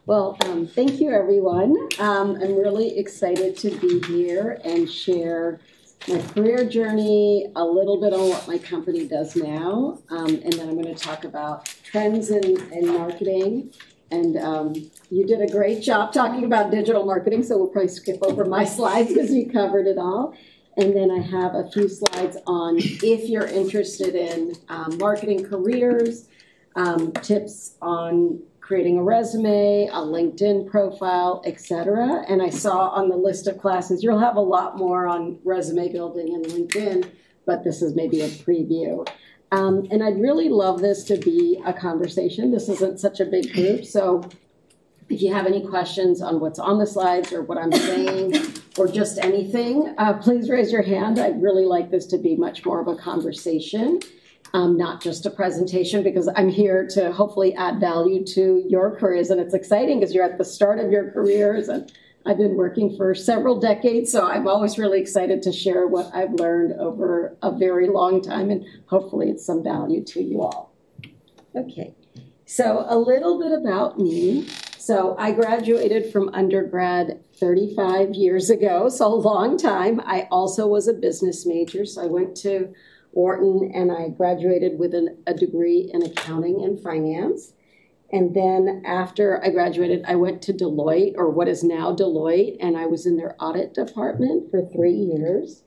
Thank you, everyone. I'm really excited to be here and share my career journey, a little bit on what my company does now, and then I'm going to talk about trends in marketing. And you did a great job talking about digital marketing, so we'll probably skip over my slides because you covered it all. And then I have a few slides on if you're interested in marketing careers, tips on creating a resume, a LinkedIn profile, etc. And I saw on the list of classes, you'll have a lot more on resume building and LinkedIn, but this is maybe a preview. And I'd really love this to be a conversation. This isn't such a big group, so if you have any questions on what's on the slides or what I'm saying or just anything, please raise your hand. I'd really like this to be much more of a conversation. Not just a presentation, because I'm here to hopefully add value to your careers. And it's exciting because you're at the start of your careers. And I've been working for several decades, so I'm always really excited to share what I've learned over a very long time. And hopefully it's some value to you all. Okay, so a little bit about me. So I graduated from undergrad 35 years ago, so a long time. I also was a business major, so I went to Wharton, and I graduated with a degree in accounting and finance. And then after I graduated, I went to Deloitte, or what is now Deloitte, and I was in their audit department for 3 years.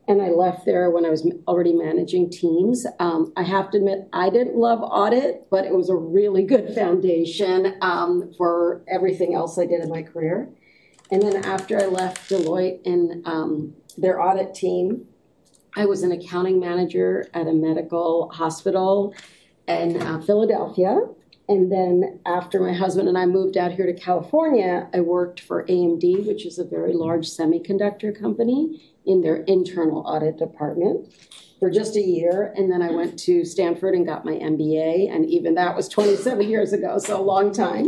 And I left there when I was already managing teams. I have to admit, I didn't love audit, but it was a really good foundation for everything else I did in my career. And then after I left Deloitte and their audit team, I was an accounting manager at a medical hospital in Philadelphia. And then after my husband and I moved out here to California, I worked for AMD, which is a very large semiconductor company, in their internal audit department for just a year. And then I went to Stanford and got my MBA. And even that was 27 years ago, so a long time.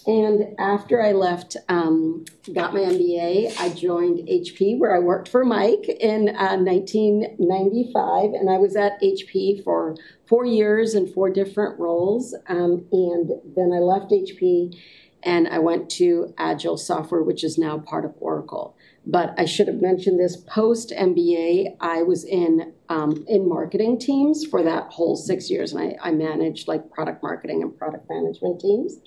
And after I left, got my MBA, I joined HP, where I worked for Mike in 1995. And I was at HP for 4 years in 4 different roles. And then I left HP and I went to Agile Software, which is now part of Oracle. But I should have mentioned this, post MBA, I was in marketing teams for that whole 6 years. And I managed like product marketing and product management teams.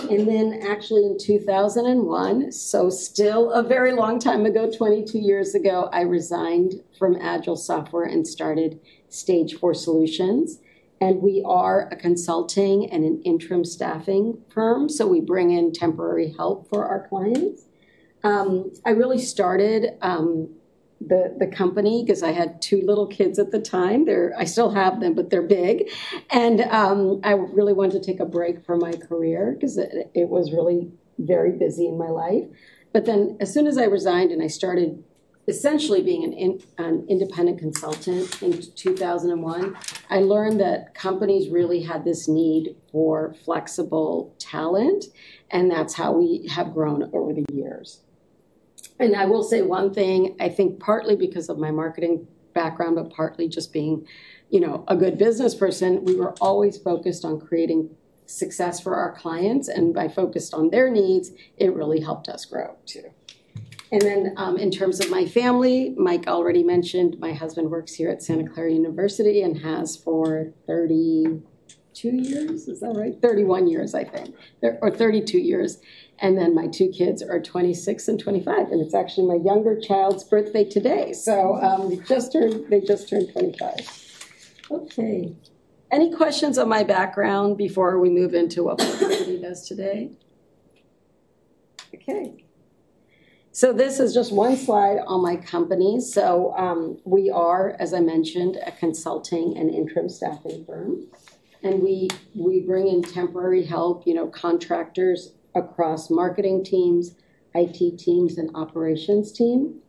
And then actually in 2001, so still a very long time ago, 22 years ago, I resigned from Agile Software and started Stage 4 Solutions. And we are a consulting and an interim staffing firm, so we bring in temporary help for our clients. I really started the company because I had 2 little kids at the time. I still have them, but they're big. And I really wanted to take a break from my career because it was really very busy in my life. But then as soon as I resigned and I started essentially being an independent consultant in 2001, I learned that companies really had this need for flexible talent. And that's how we have grown over the years. And I will say one thing, I think partly because of my marketing background, but partly just being, a good business person, we were always focused on creating success for our clients. And by focused on their needs, it really helped us grow too. And then in terms of my family, Mike already mentioned, my husband works here at Santa Clara University and has for 32 years, is that right? 31 years, I think, or 32 years. And then my 2 kids are 26 and 25, and it's actually my younger child's birthday today. So they just turned 25. Okay. Any questions on my background before we move into what my company does today? Okay. So this is just one slide on my company. So we are, as I mentioned, a consulting and interim staffing firm. And we bring in temporary help, contractors across marketing teams, IT teams, and operations team.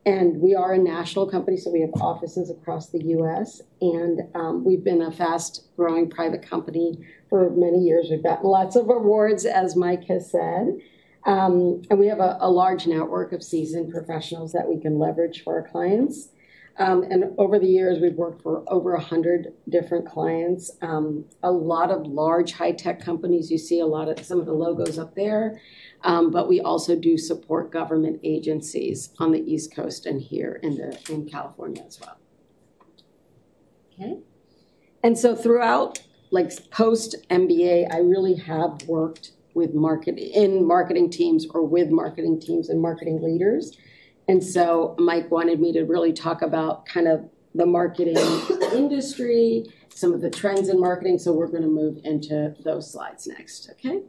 And we are a national company, so we have offices across the U.S. And we've been a fast-growing private company for many years. We've gotten lots of awards, as Mike has said. And we have a large network of seasoned professionals that we can leverage for our clients. And over the years, we've worked for over 100 different clients. A lot of large high-tech companies. You see some of the logos up there. But we also do support government agencies on the East Coast and here in California as well. Okay. And so throughout, like post MBA, I really have worked with marketing teams or with marketing teams and marketing leaders. And so Mike wanted me to really talk about kind of the marketing industry, some of the trends in marketing. So we're going to move into those slides next. Okay.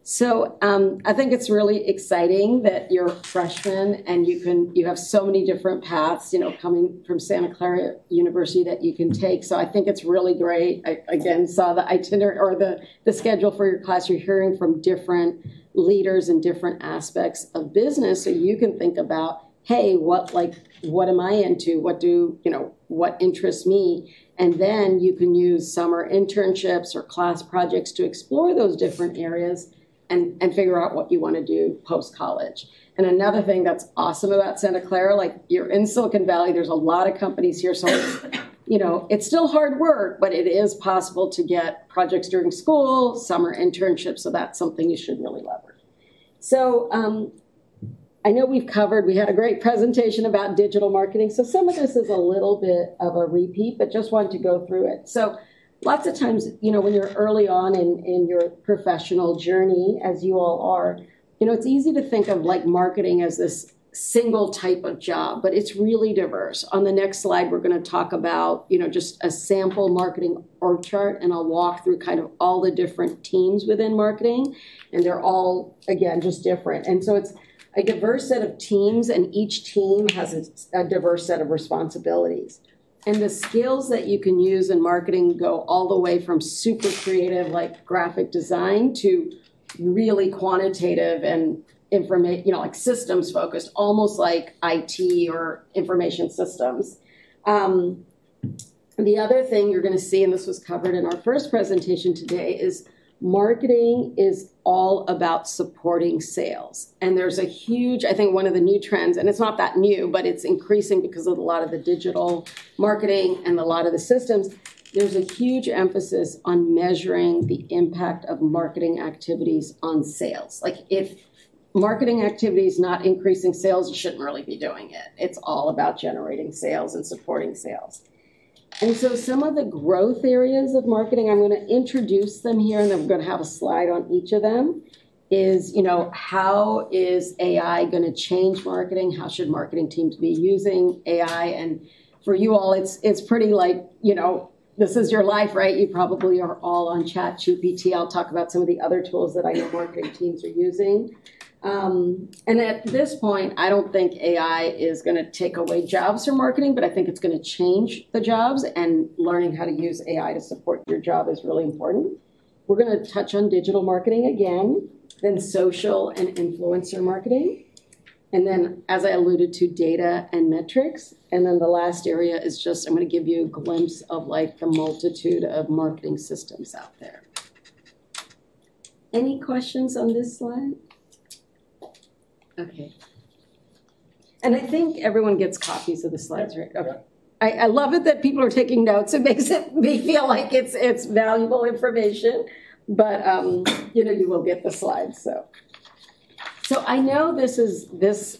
So I think it's really exciting that you're a freshman and you have so many different paths, coming from Santa Clara University that you can take. So I think it's really great. I again saw the itinerary or the schedule for your class. You're hearing from different leaders in different aspects of business, so you can think about, hey, what am I into? What interests me? And then you can use summer internships or class projects to explore those different areas and figure out what you want to do post-college. And another thing that's awesome about Santa Clara, like you're in Silicon Valley, there's a lot of companies here, so it's still hard work, but it is possible to get projects during school, summer internships, so that's something you should really leverage. So I know we had a great presentation about digital marketing, so some of this is a little bit of a repeat, but just wanted to go through it. So lots of times, when you're early on in your professional journey, as you all are, it's easy to think of like marketing as this single type of job, but it's really diverse. On the next slide, we're going to talk about, just a sample marketing org chart, and I'll walk through kind of all the different teams within marketing, and they're all, again, just different. And so it's a diverse set of teams, and each team has a diverse set of responsibilities. And the skills that you can use in marketing go all the way from super creative, like graphic design, to really quantitative and like systems focused, almost like IT or information systems. The other thing you're going to see, and this was covered in our first presentation today, is marketing is all about supporting sales. And there's a huge, I think one of the new trends, and it's not that new, but it's increasing because of a lot of the digital marketing and a lot of the systems. There's a huge emphasis on measuring the impact of marketing activities on sales. Like if marketing activity is not increasing sales, you shouldn't really be doing it. It's all about generating sales and supporting sales. And so some of the growth areas of marketing, I'm going to introduce them here, and then we're going to have a slide on each of them, is, how is AI going to change marketing? How should marketing teams be using AI? And for you all, it's pretty like, this is your life, right? You probably are all on ChatGPT. I'll talk about some of the other tools that I know marketing teams are using. And at this point, I don't think AI is going to take away jobs from marketing, but I think it's going to change the jobs, and learning how to use AI to support your job is really important. We're going to touch on digital marketing again, then social and influencer marketing. And then, as I alluded to, data and metrics. And then the last area is just, I'm going to give you a glimpse of like the multitude of marketing systems out there. Any questions on this slide? Okay. And I think everyone gets copies of the slides, right? Okay. I love it that people are taking notes. It makes me feel like it's valuable information, but you will get the slides. So I know this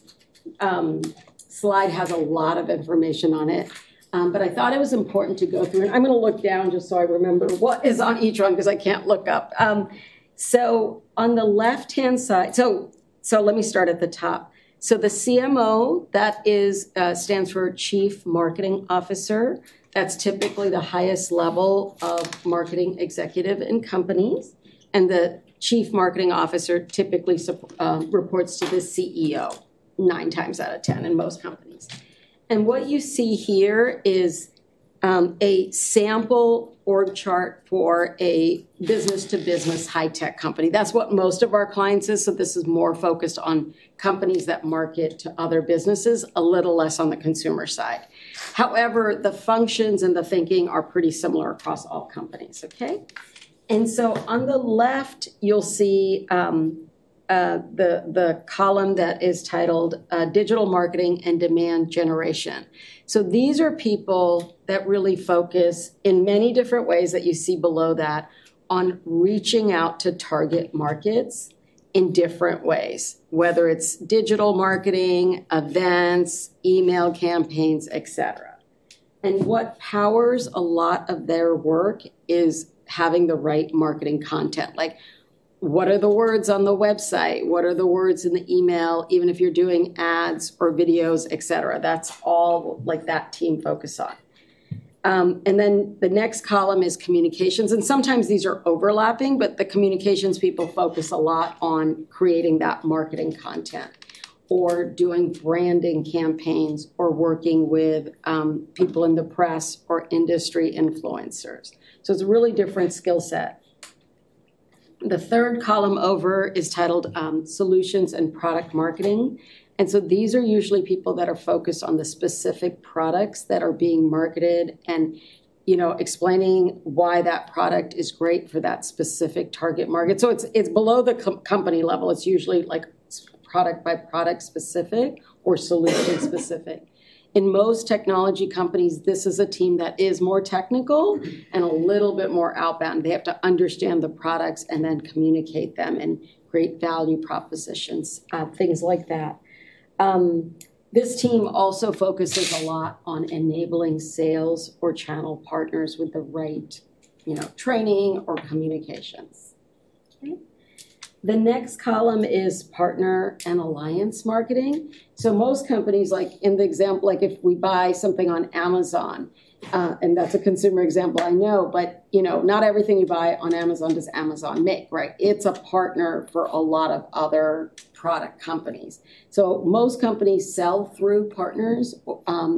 slide has a lot of information on it, but I thought it was important to go through. And I'm going to look down just so I remember what is on each one because I can't look up. So on the left-hand side, so let me start at the top. So the CMO, that is stands for Chief Marketing Officer. That's typically the highest level of marketing executive in companies. And the Chief Marketing Officer typically reports to the CEO 9 times out of 10 in most companies. And what you see here is a sample org chart for a business-to-business high-tech company. That's what most of our clients is, so this is more focused on companies that market to other businesses, a little less on the consumer side. However, the functions and the thinking are pretty similar across all companies, okay? And so on the left, you'll see the column that is titled Digital Marketing and Demand Generation. So these are people that really focus in many different ways that you see below that on reaching out to target markets in different ways, whether it's digital marketing, events, email campaigns, etc. And what powers a lot of their work is having the right marketing content. Like, what are the words on the website? What are the words in the email? Even if you're doing ads or videos, etc. That's all like that team focus on. And then the next column is communications. And sometimes these are overlapping, but the communications people focus a lot on creating that marketing content or doing branding campaigns or working with people in the press or industry influencers. So it's a really different skill set. The third column over is titled Solutions and Product Marketing. And so these are usually people that are focused on the specific products that are being marketed and, you know, explaining why that product is great for that specific target market. So it's below the company level. It's usually like product by product specific or solution specific. In most technology companies, this is a team that is more technical and a little bit more outbound. They have to understand the products and then communicate them and create value propositions, things like that. This team also focuses a lot on enabling sales or channel partners with the right, training or communications. Okay. The next column is partner and alliance marketing. So most companies, like in the example, like if we buy something on Amazon, and that's a consumer example, I know, but not everything you buy on Amazon does Amazon make, right? It's a partner for a lot of other product companies. So most companies sell through partners,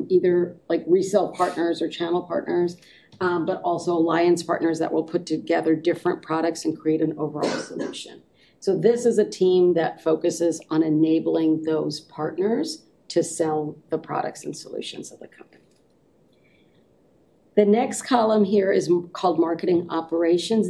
either like resale partners or channel partners, but also alliance partners that will put together different products and create an overall solution. So this is a team that focuses on enabling those partners to sell the products and solutions of the company. The next column here is called marketing operations.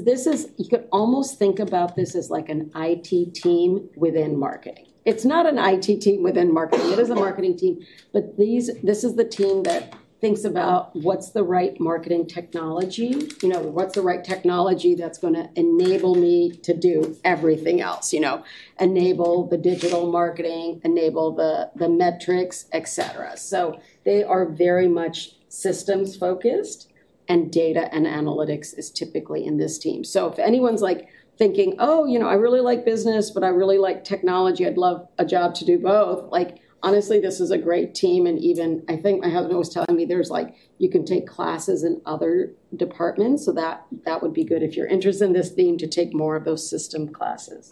You could almost think about this as like an IT team within marketing. It's not an IT team within marketing. It is a marketing team, but this is the team that thinks about what's the right marketing technology, what's the right technology that's going to enable me to do everything else, enable the digital marketing, enable the metrics, etc. So they are very much systems focused, and data and analytics is typically in this team. So if anyone's like thinking, oh, I really like business, but I really like technology, I'd love a job to do both. Like, honestly, this is a great team. And even I think my husband was telling me there's you can take classes in other departments. So that would be good if you're interested in this theme to take more of those system classes.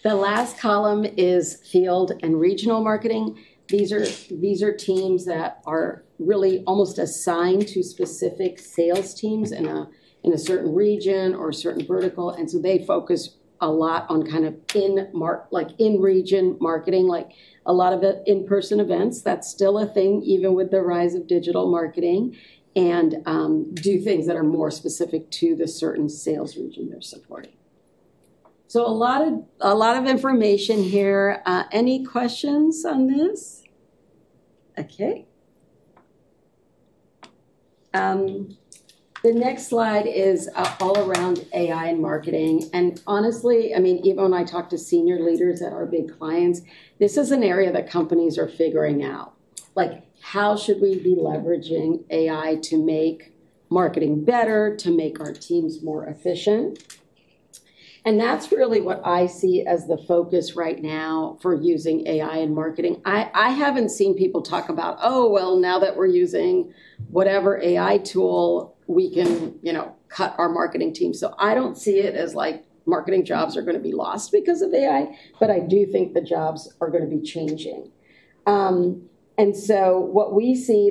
The last column is field and regional marketing. These are teams that are really almost assigned to specific sales teams in a certain region or a certain vertical. And so they focus a lot on kind of in-region marketing, like a lot of in-person events. That's still a thing, even with the rise of digital marketing, and do things that are more specific to the certain sales region they're supporting. So a lot of information here. Any questions on this? Okay. The next slide is all around AI and marketing. And honestly, even when I talk to senior leaders at our big clients, this is an area that companies are figuring out. Like, how should we be leveraging AI to make marketing better, to make our teams more efficient? And that's really what I see as the focus right now for using AI in marketing. I haven't seen people talk about, oh, well, now that we're using whatever AI tool, we can, cut our marketing team. So I don't see it as like marketing jobs are going to be lost because of AI, but I do think the jobs are going to be changing. And so what we see,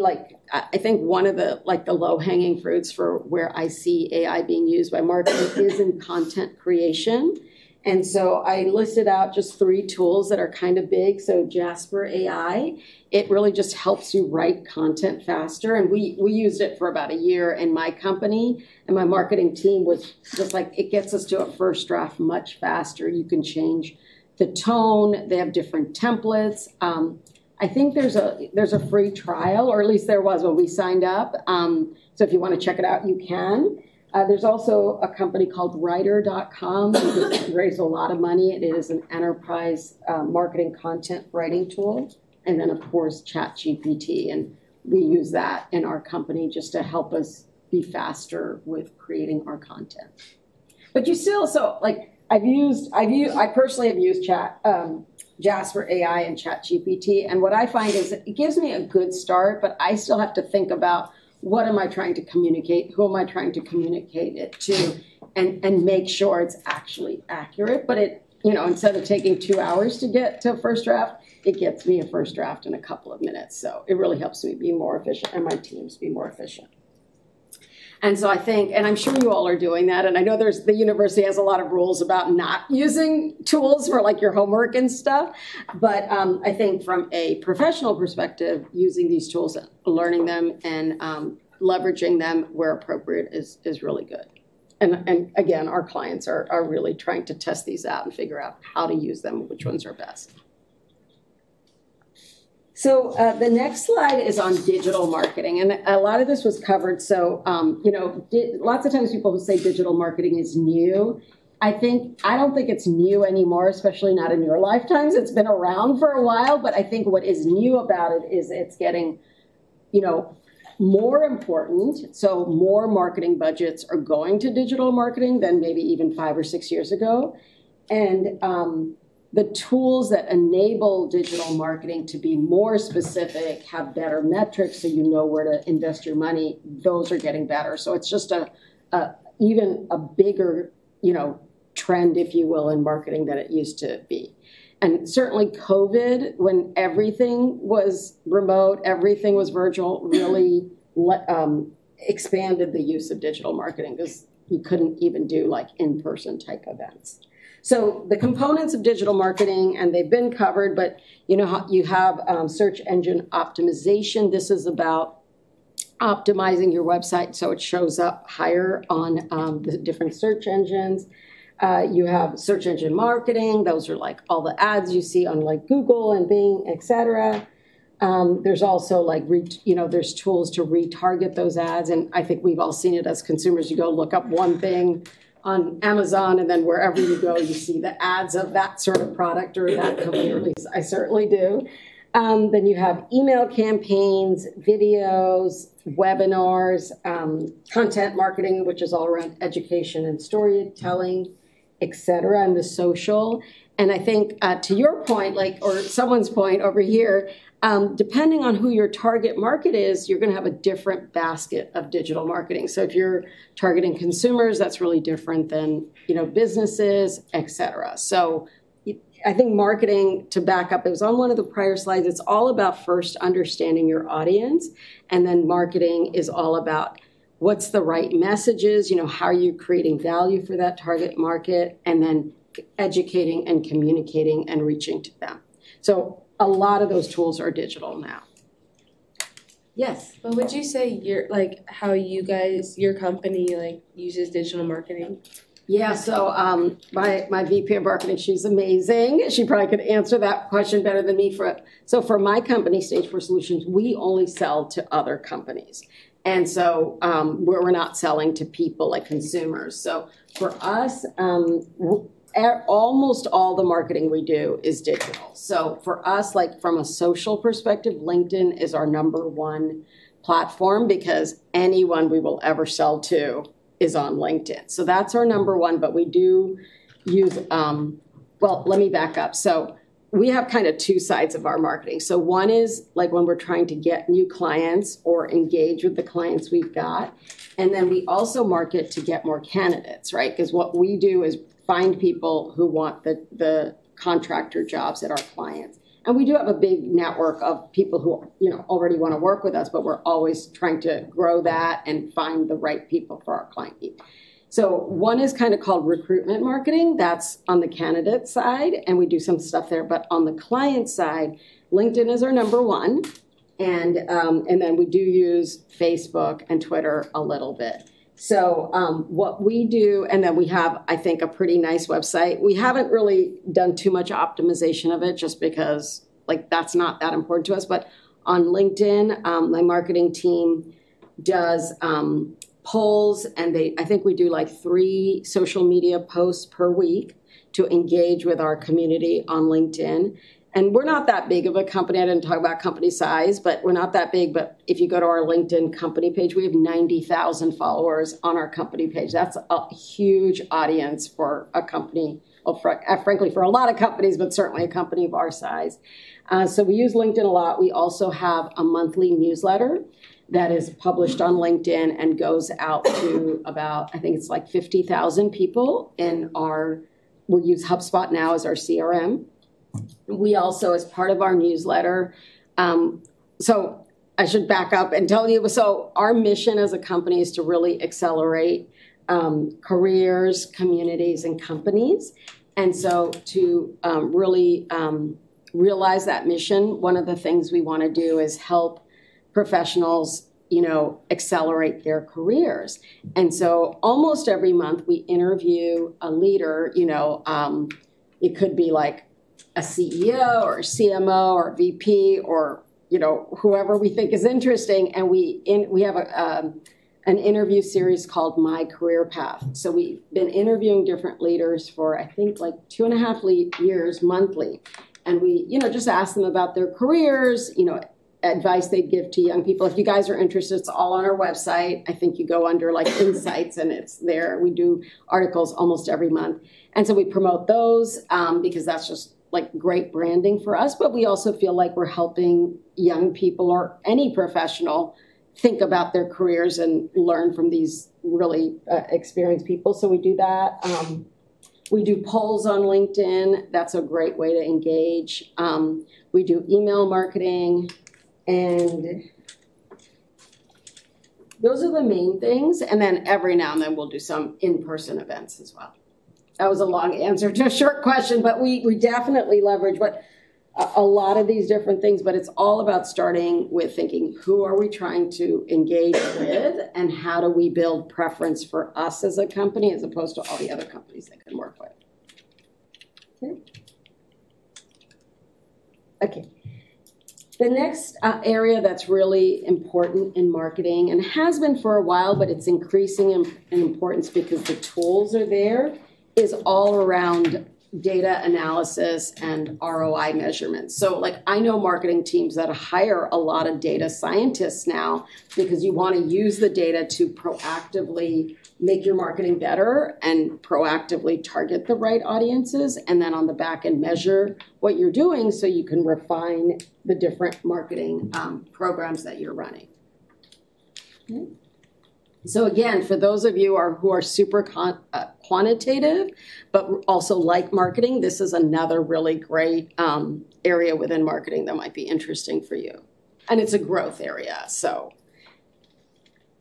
I think one of the low-hanging fruits for where I see AI being used by marketing is in content creation And so I listed out just 3 tools that are kind of big. So Jasper AI, it really just helps you write content faster. And we used it for about a year in my company. And my marketing team was just like, it gets us to a first draft much faster. You can change the tone. They have different templates. I think there's a free trial, or at least there was when we signed up. So if you want to check it out, you can. There's also a company called Writer.com, which raised a lot of money. It is an enterprise marketing content writing tool. And then, of course, ChatGPT. And we use that in our company just to help us be faster with creating our content. But you still, so like I personally have used Jasper AI and ChatGPT. And what I find is it gives me a good start, but I still have to think about what am I trying to communicate? Who am I trying to communicate it to? And make sure it's actually accurate. But it, instead of taking 2 hours to get to a first draft, it gets me a first draft in a couple of minutes. So it really helps me be more efficient and my teams be more efficient. And so I think, and I'm sure you all are doing that. And I know the university has a lot of rules about not using tools for like your homework and stuff. But I think from a professional perspective, using these tools, learning them and leveraging them where appropriate is really good. And again, our clients are really trying to test these out and figure out how to use them, which ones are best. So the next slide is on digital marketing, and a lot of this was covered. So, lots of times people who say digital marketing is new. I don't think it's new anymore, especially not in your lifetimes. It's been around for a while, but I think what is new about it is it's getting, more important. So more marketing budgets are going to digital marketing than maybe even 5 or 6 years ago. And the tools that enable digital marketing to be more specific, have better metrics so you know where to invest your money, those are getting better. So it's just even a bigger, trend, if you will, in marketing than it used to be. And certainly COVID, when everything was remote, everything was virtual, really expanded the use of digital marketing because you couldn't even do like in-person type events. So the components of digital marketing, and they've been covered, but you have search engine optimization. This is about optimizing your website so it shows up higher on the different search engines. You have search engine marketing. Those are like all the ads you see on like Google and Bing, et cetera. There's also like, there's tools to retarget those ads. And I think we've all seen it as consumers. You go look up one thing on Amazon, and then wherever you go, you see the ads of that sort of product or that company, or at least I certainly do. Then you have email campaigns, videos, webinars, content marketing, which is all around education and storytelling, et cetera, and the social. And I think to your point, or someone's point over here, depending on who your target market is, you're going to have a different basket of digital marketing. So if you're targeting consumers, that's really different than, businesses, et cetera. So I think marketing, to back up, it was on one of the prior slides, it's all about first understanding your audience. And then marketing is all about what's the right messages, how are you creating value for that target market, and then educating and communicating and reaching to them. So a lot of those tools are digital now. Yes. But would you say how your company uses digital marketing? Yeah, so my VP of marketing, she's amazing. She probably could answer that question better than me. So for my company, Stage 4 Solutions, we only sell to other companies. And so we're not selling to people like consumers. So for us, almost all the marketing we do is digital. So for us, from a social perspective, LinkedIn is our #1 platform because anyone we will ever sell to is on LinkedIn. So that's our #1, but we do use, let me back up. So we have kind of 2 sides of our marketing. So one is when we're trying to get new clients or engage with the clients we've got. And then we also market to get more candidates, right? Because what we do is find people who want the contractor jobs at our clients. And we do have a big network of people who, already want to work with us, but we're always trying to grow that and find the right people for our client need. So one is kind of called recruitment marketing. That's on the candidate side, and we do some stuff there. But on the client side, LinkedIn is our number one. And then we do use Facebook and Twitter a little bit. So what we do, and then we have, I think, a pretty nice website. We haven't really done too much optimization of it just because like that's not that important to us. But on LinkedIn, my marketing team does polls, and I think we do like 3 social media posts per week to engage with our community on LinkedIn. And we're not that big of a company. I didn't talk about company size, but we're not that big. But if you go to our LinkedIn company page, we have 90,000 followers on our company page. That's a huge audience for a company, well, frankly, for a lot of companies, but certainly a company of our size. So we use LinkedIn a lot. We also have a monthly newsletter that is published on LinkedIn and goes out to about, I think it's like 50,000 people we use HubSpot now as our CRM. We also, as part of our newsletter, so I should back up and tell you, so our mission as a company is to really accelerate careers, communities, and companies. And so to really realize that mission, one of the things we want to do is help professionals, accelerate their careers. And so almost every month we interview a leader, it could be like a CEO or a CMO or a VP or, whoever we think is interesting. And we have an interview series called My Career Path. So we've been interviewing different leaders for, I think, like 2.5 years monthly. And we, just ask them about their careers, advice they'd give to young people. If you guys are interested, it's all on our website. I think you go under like insights and it's there. We do articles almost every month. And so we promote those because that's just like great branding for us. But we also feel like we're helping young people or any professional think about their careers and learn from these really experienced people. So we do that. We do polls on LinkedIn. That's a great way to engage. We do email marketing. And those are the main things. And then every now and then we'll do some in-person events as well. That was a long answer to a short question, but we definitely leverage a lot of these different things. But it's all about starting with thinking, who are we trying to engage with and how do we build preference for us as a company as opposed to all the other companies they can work with. Okay. The next area that's really important in marketing, and has been for a while, but it's increasing in importance because the tools are there, is all around data analysis and ROI measurements. So like I know marketing teams that hire a lot of data scientists now because you want to use the data to proactively make your marketing better and proactively target the right audiences, and then on the back end measure what you're doing so you can refine the different marketing programs that you're running. Okay. So again, for those of you who are super quantitative, but also like marketing, this is another really great area within marketing that might be interesting for you. And it's a growth area. So,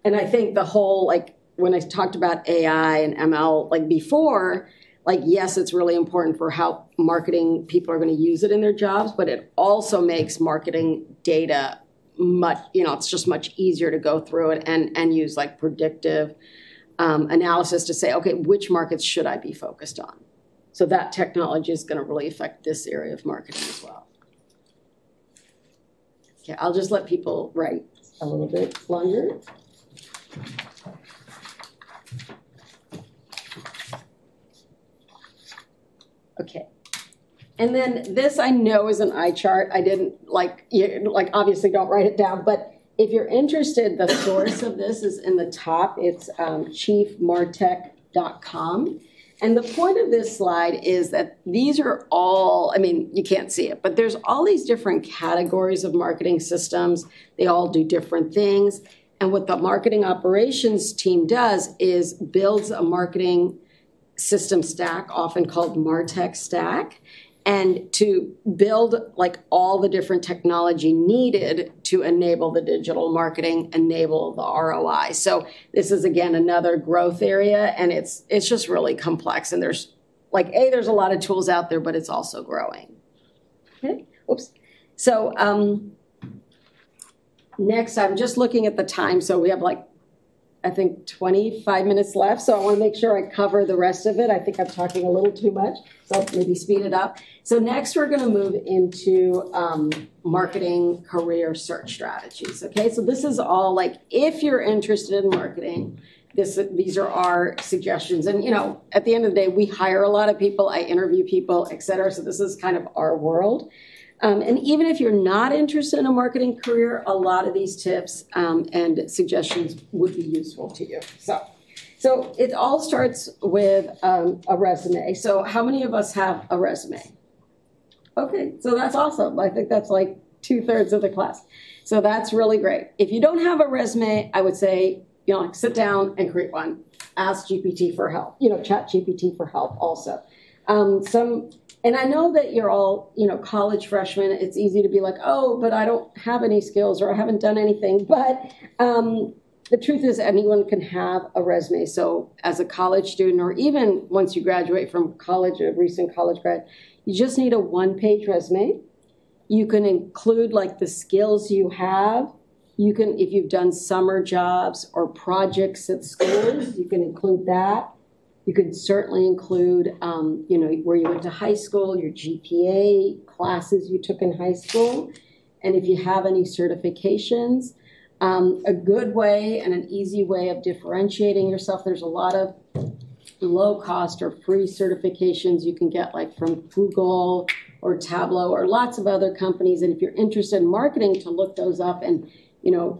and I think the whole, like when I talked about AI and ML, like before, like, yes, it's really important for how marketing people are going to use it in their jobs, but it also makes marketing data much, it's just much easier to go through it and use like predictive analysis to say, okay, which markets should I be focused on? So that technology is going to really affect this area of marketing as well. Okay, I'll just let people write a little bit longer. Okay. And then this I know is an eye chart. I didn't obviously don't write it down, but if you're interested, the source of this is in the top. It's chiefmartech.com. And the point of this slide is that these are all, you can't see it, but there's all these different categories of marketing systems. They all do different things. And what the marketing operations team does is builds a marketing system stack, often called MarTech stack. and to build like all the different technology needed to enable the digital marketing, enable the ROI. So this is, again, another growth area, and it's just really complex. And there's there's a lot of tools out there, but it's also growing. Okay, oops. So next, I'm just looking at the time. So we have I think 25 minutes left. So I want to make sure I cover the rest of it. I think I'm talking a little too much, so maybe speed it up. So next we're going to move into marketing career search strategies. Okay, so this is all if you're interested in marketing, these are our suggestions. And at the end of the day, we hire a lot of people, I interview people, et cetera. So this is kind of our world. And even if you're not interested in a marketing career, a lot of these tips and suggestions would be useful to you. So it all starts with a resume. So how many of us have a resume? Okay, so that's awesome. I think that's 2/3 of the class. So that's really great. If you don't have a resume, I would say, sit down and create one. Ask GPT for help. Chat GPT for help also. And I know that you're all, college freshmen. It's easy to be like, oh, but I don't have any skills or I haven't done anything. But the truth is anyone can have a resume. So as a college student, or even once you graduate from college, a recent college grad, you just need a one-page resume. You can include the skills you have. You can, if you've done summer jobs or projects at schools, you can include that. You can certainly include, where you went to high school, your GPA, classes you took in high school, and if you have any certifications. A good way and an easy way of differentiating yourself, there's a lot of low-cost or free certifications you can get from Google or Tableau or lots of other companies. And if you're interested in marketing, to look those up and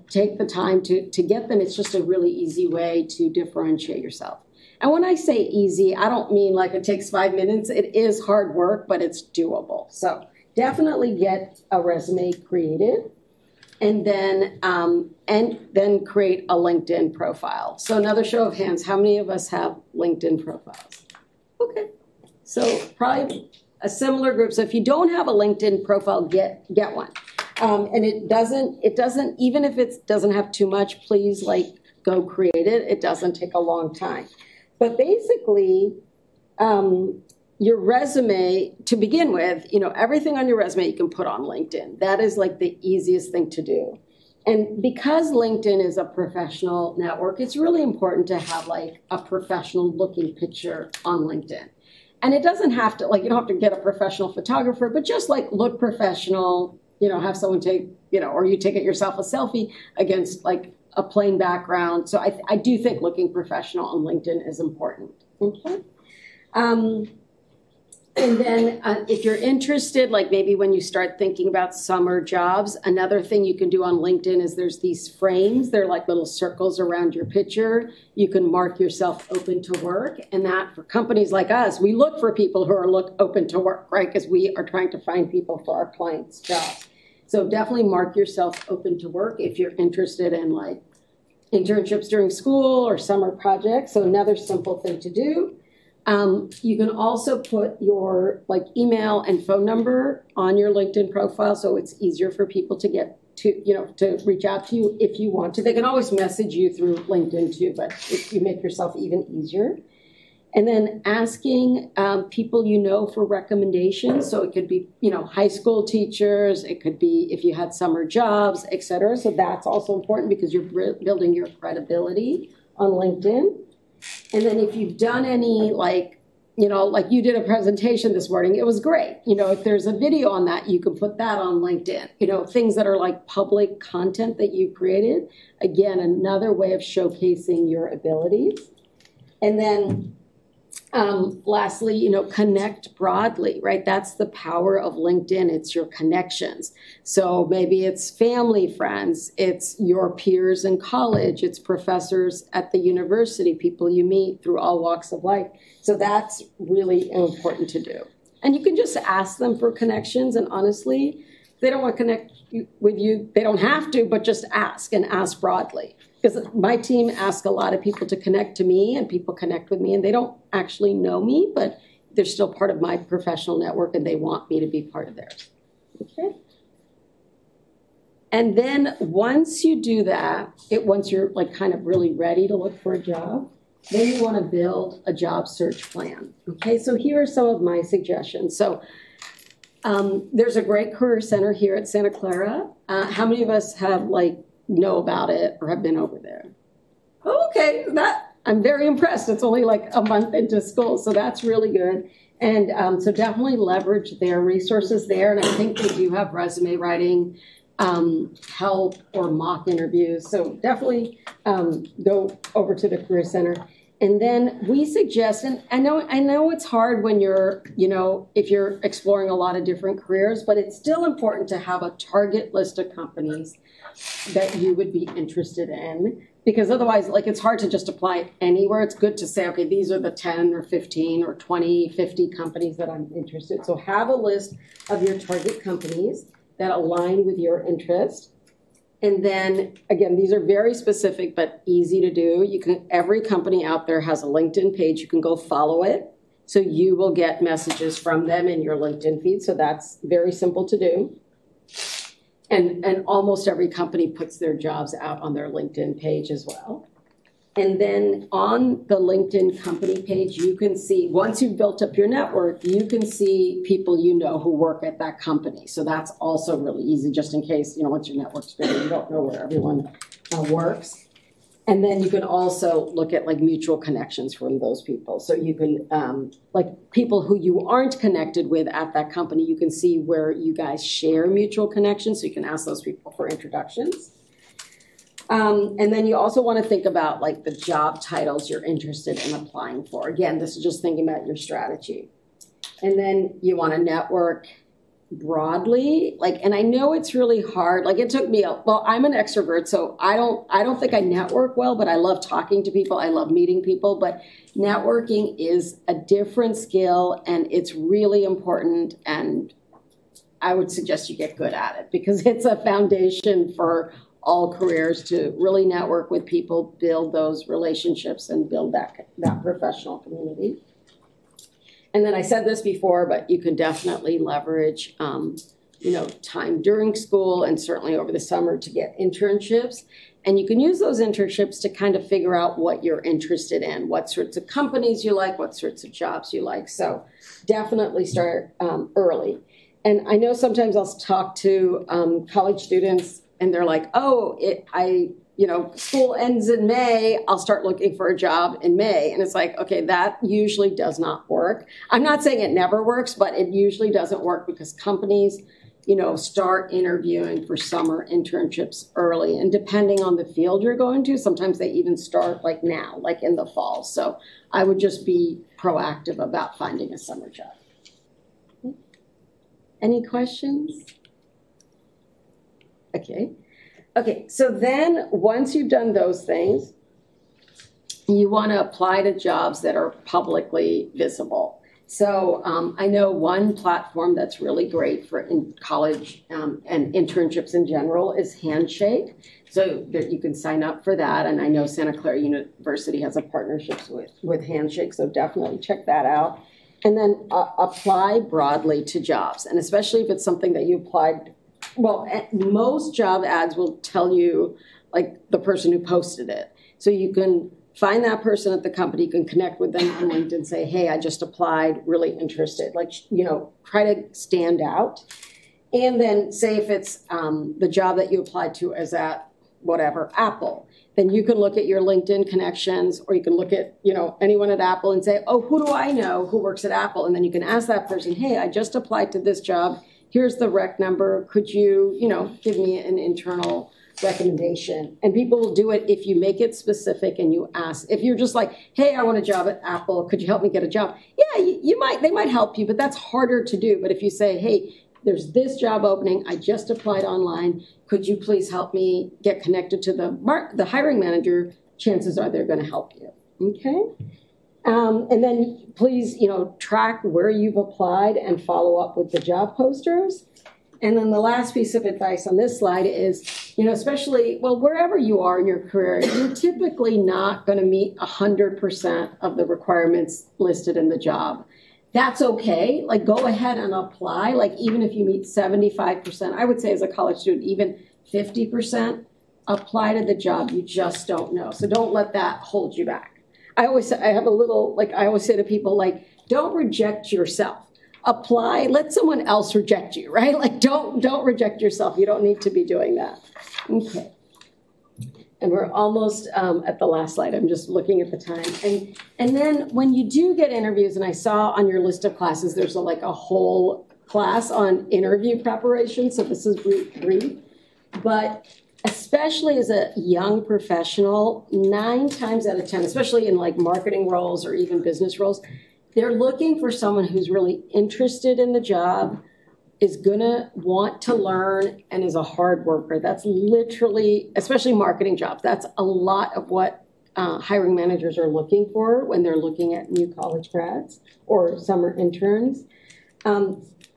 take the time to get them. It's just a really easy way to differentiate yourself. And when I say easy, I don't mean it takes 5 minutes. It is hard work, but it's doable. So definitely get a resume created, and then create a LinkedIn profile. So another show of hands, how many of us have LinkedIn profiles? Okay, so probably a similar group. So if you don't have a LinkedIn profile, get one. And it doesn't, even if it doesn't have too much, please go create it. It doesn't take a long time. But basically, your resume, to begin with, everything on your resume you can put on LinkedIn. That is the easiest thing to do. And because LinkedIn is a professional network, it's really important to have a professional looking picture on LinkedIn. And it doesn't have to, you don't have to get a professional photographer, but just look professional, have someone take, or you take it yourself, a selfie against a plain background. So I do think looking professional on LinkedIn is important. Okay. And then if you're interested, maybe when you start thinking about summer jobs, another thing you can do on LinkedIn is there's these frames. They're little circles around your picture. You can mark yourself open to work. And that for companies like us, we look for people who are open to work, right? Because we are trying to find people for our clients' jobs. So definitely mark yourself open to work if you're interested in internships during school or summer projects. So another simple thing to do. You can also put your email and phone number on your LinkedIn profile, so it's easier for people to get to reach out to you if you want to. They can always message you through LinkedIn too, but if you make yourself even easier. And then asking people for recommendations. So it could be, high school teachers. It could be if you had summer jobs, et cetera. So that's also important because you're building your credibility on LinkedIn. And then if you've done any, you did a presentation this morning, it was great. If there's a video on that, you can put that on LinkedIn. Things that are public content that you created. Again, another way of showcasing your abilities. And then lastly, connect broadly, right? That's the power of LinkedIn. It's your connections. So maybe it's family, friends, it's your peers in college, it's professors at the university, people you meet through all walks of life. So that's really important to do. And you can just ask them for connections. And honestly, if they don't want to connect with you, they don't have to, but just ask and ask broadly. Because my team asks a lot of people to connect to me and people connect with me and they don't actually know me, but they're still part of my professional network and they want me to be part of theirs. Okay. And then once you do that, once you're like kind of really ready to look for a job, then you want to build a job search plan. Okay, so here are some of my suggestions. So there's a great career center here at Santa Clara. How many of us have know about it or have been over there? Oh, okay, I'm very impressed. It's only like a month into school, so that's really good. And so definitely leverage their resources there. And I think they do have resume writing help or mock interviews. So definitely go over to the Career Center. And then we suggest, and I know it's hard when you're, if you're exploring a lot of different careers, but it's still important to have a target list of companies that you would be interested in. Because otherwise, it's hard to just apply anywhere. It's good to say, okay, these are the 10 or 15 or 20, 50 companies that I'm interested. So have a list of your target companies that align with your interest. And then, again, these are very specific but easy to do. Every company out there has a LinkedIn page. You can go follow it. So you will get messages from them in your LinkedIn feed. So that's very simple to do. And almost every company puts their jobs out on their LinkedIn page as well. And then on the LinkedIn company page, you can see, once you've built up your network, you can see people who work at that company. So that's also really easy, just in case, once your network's big, you don't know where everyone works. And then you can also look at mutual connections from those people. So you can, people who you aren't connected with at that company, you can see where you guys share mutual connections. So you can ask those people for introductions. And then you also want to think about the job titles you're interested in applying for. Again, this is just thinking about your strategy. And then you want to network broadly, and I know it's really hard. It took me I'm an extrovert, so I don't think I network well, but I love talking to people. I love meeting people, but networking is a different skill and it's really important. And I would suggest you get good at it because it's a foundation for all careers to really network with people, build those relationships and build that professional community. And then I said this before, but you can definitely leverage, time during school and certainly over the summer to get internships. And you can use those internships to kind of figure out what you're interested in, what sorts of companies you like, what sorts of jobs you like. So definitely start early. And I know sometimes I'll talk to college students and they're like, school ends in May, I'll start looking for a job in May. And it's okay, that usually does not work. I'm not saying it never works, but it usually doesn't work because companies, start interviewing for summer internships early. And depending on the field you're going to, sometimes they even start now, in the fall. So I would just be proactive about finding a summer job. Any questions? Okay, so then once you've done those things, you want to apply to jobs that are publicly visible. So I know one platform that's really great for college and internships in general is Handshake. So that you can sign up for that. And I know Santa Clara University has a partnership with Handshake, so definitely check that out. And then apply broadly to jobs. And especially if it's something that you applied. Well, most job ads will tell you the person who posted it. So you can find that person at the company, you can connect with them on LinkedIn and say, hey, I just applied, really interested. Try to stand out. And then say if it's the job that you applied to is at whatever, Apple, then you can look at your LinkedIn connections or you can look at, anyone at Apple and say, oh, who do I know who works at Apple? And then you can ask that person, hey, I just applied to this job. Here's the rec number. Could you, give me an internal recommendation? And people will do it if you make it specific and you ask. If you're just hey, I want a job at Apple. Could you help me get a job? Yeah, they might help you, but that's harder to do. But if you say, hey, there's this job opening. I just applied online. Could you please help me get connected to the hiring manager? Chances are they're going to help you. Okay. And then please, track where you've applied and follow up with the job posters. And then the last piece of advice on this slide is, especially, wherever you are in your career, you're typically not going to meet 100% of the requirements listed in the job. that's okay. Like, go ahead and apply. Like, even if you meet 75%, I would say as a college student, even 50%, apply to the job. You just don't know. So don't let that hold you back. I always say to people, like, don't reject yourself. Apply, let someone else reject you, right? Like, don't reject yourself. You don't need to be doing that. Okay. And we're almost at the last slide. I'm just looking at the time. And then when you do get interviews, and I saw on your list of classes, there's a whole class on interview preparation. So this is brief. But especially as a young professional, 9 times out of 10, especially in like marketing roles or even business roles, they're looking for someone who's really interested in the job, is gonna want to learn, and is a hard worker. That's literally, especially marketing jobs, that's a lot of what hiring managers are looking for when they're looking at new college grads or summer interns.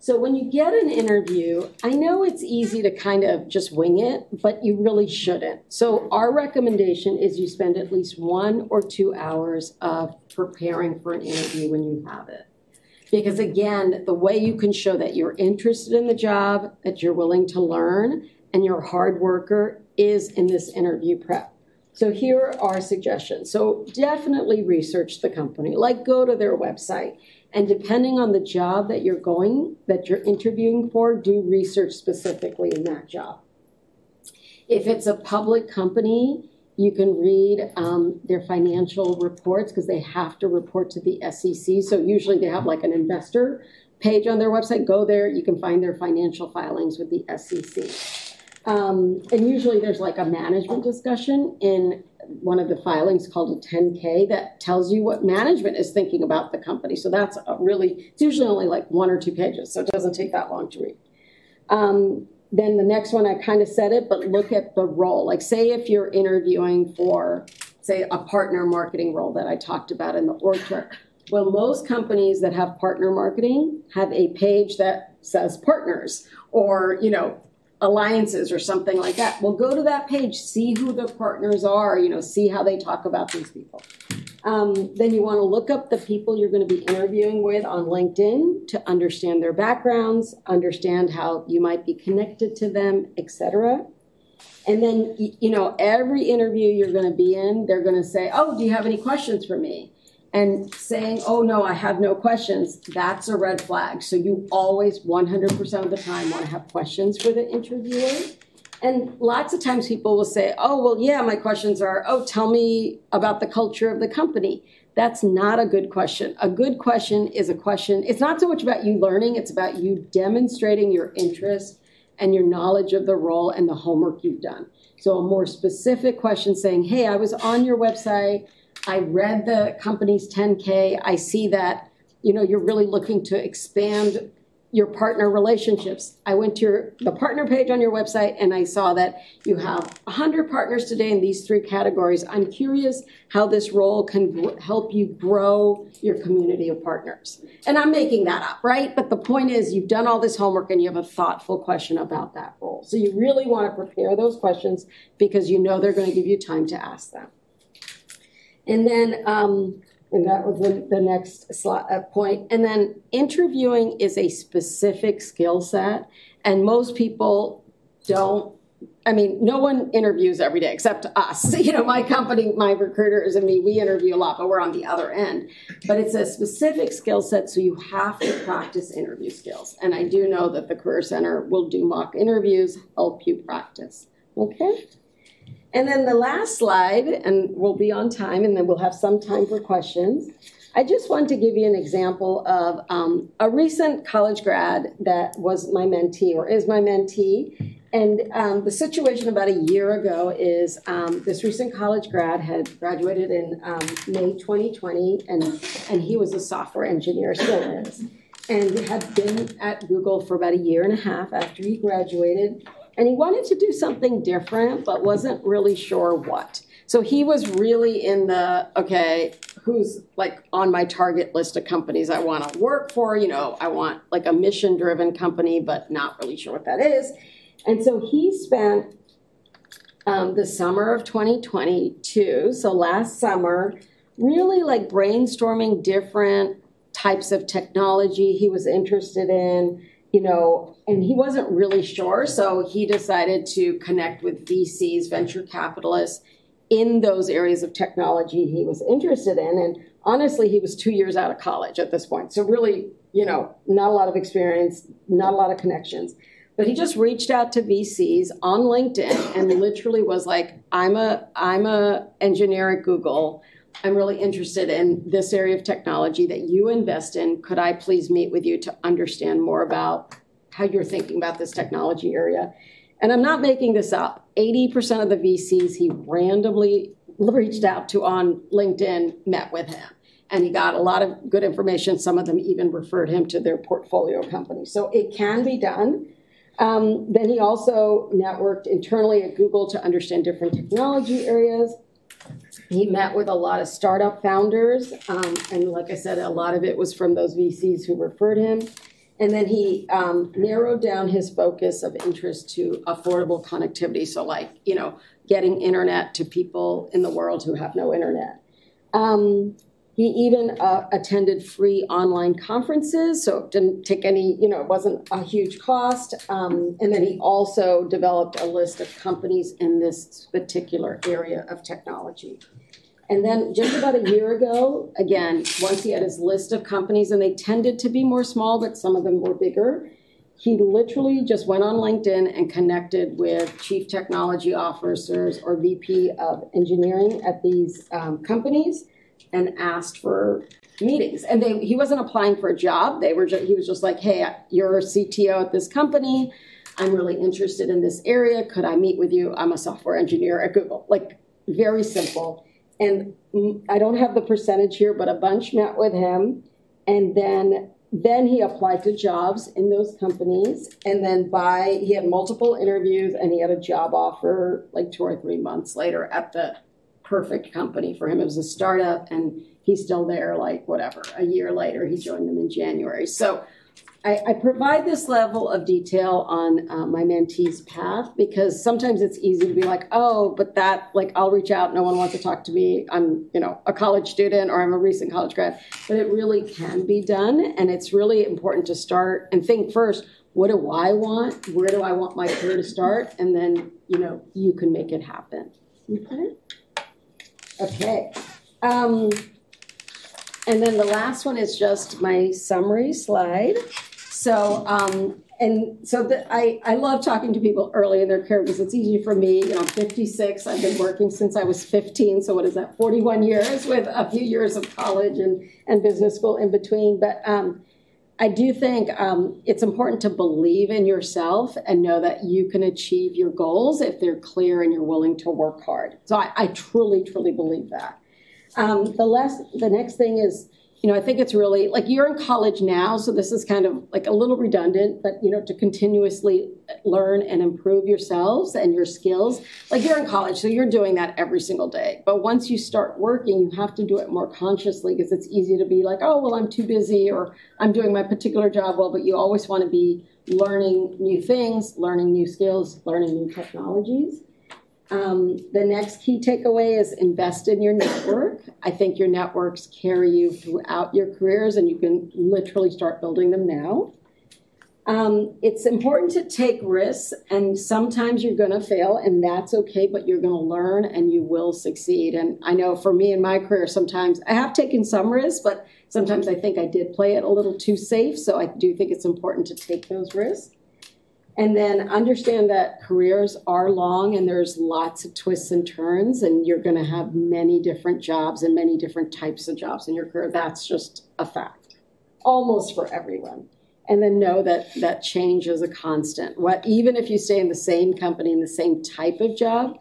So when you get an interview, I know it's easy to kind of just wing it, but you really shouldn't. So our recommendation is you spend at least 1 or 2 hours of preparing for an interview when you have it. Because again, the way you can show that you're interested in the job, that you're willing to learn, and you're a hard worker is in this interview prep. So here are suggestions. So definitely research the company, like go to their website. And depending on the job that you're interviewing for, do research specifically in that job. If it's a public company, you can read their financial reports because they have to report to the SEC. So usually they have like an investor page on their website. Go there, you can find their financial filings with the SEC. And usually there's like a management discussion in one of the filings called a 10K that tells you what management is thinking about the company. So that's it's usually only like 1 or 2 pages, so it doesn't take that long to read. Then the next one, I kind of said it, but look at the role. Like say if you're interviewing for, say, a partner marketing role that I talked about in the org chart. Well, most companies that have partner marketing have a page that says partners or, alliances or something like that. Well, go to that page, see who the partners are, see how they talk about these people. Then you want to look up the people you're going to be interviewing with on LinkedIn to understand their backgrounds, understand how you might be connected to them, etc. And then, every interview you're going to be in, they're going to say, oh, do you have any questions for me? And saying, oh, no, I have no questions, that's a red flag. So you always, 100% of the time, want to have questions for the interviewer. And lots of times people will say, oh, well, yeah, my questions are, oh, tell me about the culture of the company. That's not a good question. A good question is a question. It's not so much about you learning. It's about you demonstrating your interest and your knowledge of the role and the homework you've done. So a more specific question saying, hey, I was on your website. I read the company's 10K. I see that, you're really looking to expand your partner relationships. I went to the partner page on your website and I saw that you have 100 partners today in these 3 categories. I'm curious how this role can help you grow your community of partners. And I'm making that up, right? But the point is you've done all this homework and you have a thoughtful question about that role. So you really want to prepare those questions because they're going to give you time to ask them. And then, and that was the next point. And then interviewing is a specific skill set. And most people no one interviews every day except us. My company, my recruiters and me, we interview a lot, but we're on the other end. But it's a specific skill set, so you have to practice interview skills. And I do know that the Career Center will do mock interviews, help you practice. Okay? And then the last slide, and we'll be on time, and then we'll have some time for questions. I just want to give you an example of a recent college grad that was my mentee or is my mentee. And the situation about a year ago is this recent college grad had graduated in May 2020, and he was a software engineer, still is, and had been at Google for about 1.5 years after he graduated. And he wanted to do something different, but wasn't really sure what. So he was really in who's like on my target list of companies I want to work for. I want like a mission-driven company, but not really sure what that is. And so he spent the summer of 2022, so last summer, really like brainstorming different types of technology he was interested in, you know, and he wasn't really sure. So he decided to connect with VCs, venture capitalists, in those areas of technology he was interested in. And honestly, he was 2 years out of college at this point. So really, you know, not a lot of experience, not a lot of connections. But he just reached out to VCs on LinkedIn and literally was like, I'm a engineer at Google. I'm really interested in this area of technology that you invest in. Could I please meet with you to understand more about how you're thinking about this technology area? And I'm not making this up. 80% of the VCs he randomly reached out to on LinkedIn met with him. And he got a lot of good information. Some of them even referred him to their portfolio company. So it can be done. Then he also networked internally at Google to understand different technology areas. He met with a lot of startup founders. And like I said, a lot of it was from those VCs who referred him. And then he narrowed down his focus of interest to affordable connectivity. So like, you know, getting internet to people in the world who have no internet. He even attended free online conferences, so it didn't take any, you know, it wasn't a huge cost. And then he also developed a list of companies in this particular area of technology. And then just about a year ago, again, once he had his list of companies, and they tended to be more small, but some of them were bigger, he literally just went on LinkedIn and connected with chief technology officers or VP of engineering at these companies and asked for meetings. And he wasn't applying for a job. He was just like, hey, you're a CTO at this company. I'm really interested in this area. Could I meet with you? I'm a software engineer at Google. Like, very simple. And I don't have the percentage here, but a bunch met with him. And then he applied to jobs in those companies. And then he had multiple interviews and he had a job offer like 2 or 3 months later at the perfect company for him. It was a startup and he's still there, like whatever. A year later, he joined them in January. So I provide this level of detail on my mentee's path because sometimes it's easy to be like, oh, but that, like, I'll reach out. No one wants to talk to me. I'm, you know, a college student or I'm a recent college grad. But it really can be done. And it's really important to start and think first, what do I want? Where do I want my career to start? And then, you know, you can make it happen. Okay. Okay. And then the last one is just my summary slide. So, I love talking to people early in their career because it's easy for me. You know, I'm 56. I've been working since I was 15. So what is that? 41 years with a few years of college and business school in between. But I do think it's important to believe in yourself and know that you can achieve your goals if they're clear and you're willing to work hard. So I truly, truly believe that. The next thing is, you know, I think it's really, like, you're in college now, so this is kind of like a little redundant, but, you know, to continuously learn and improve yourselves and your skills. Like, you're in college, so you're doing that every single day. But once you start working, you have to do it more consciously because it's easy to be like, oh, well, I'm too busy or I'm doing my particular job well, but you always want to be learning new things, learning new skills, learning new technologies. The next key takeaway is invest in your network. I think your networks carry you throughout your careers and you can literally start building them now. It's important to take risks and sometimes you're going to fail and that's okay, but you're going to learn and you will succeed. And I know for me in my career, sometimes I have taken some risks, but sometimes I think I did play it a little too safe. So I do think it's important to take those risks. And then understand that careers are long and there's lots of twists and turns and you're going to have many different jobs and many different types of jobs in your career. That's just a fact, almost for everyone. And then know that change is a constant. Even if you stay in the same company, in the same type of job,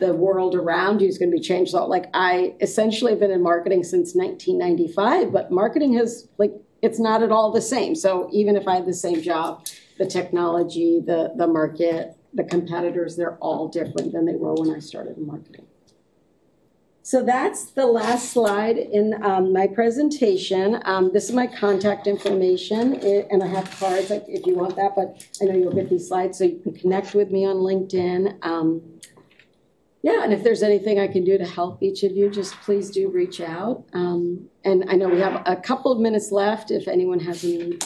the world around you is going to be changed. So like I essentially have been in marketing since 1995, but marketing has, like, it's not at all the same. So even if I had the same job, the technology, the market, the competitors, they're all different than they were when I started in marketing. So that's the last slide in my presentation. This is my contact information, and I have cards if you want that, but I know you'll get these slides so you can connect with me on LinkedIn. and if there's anything I can do to help each of you, just please do reach out. And I know we have a couple of minutes left if anyone has any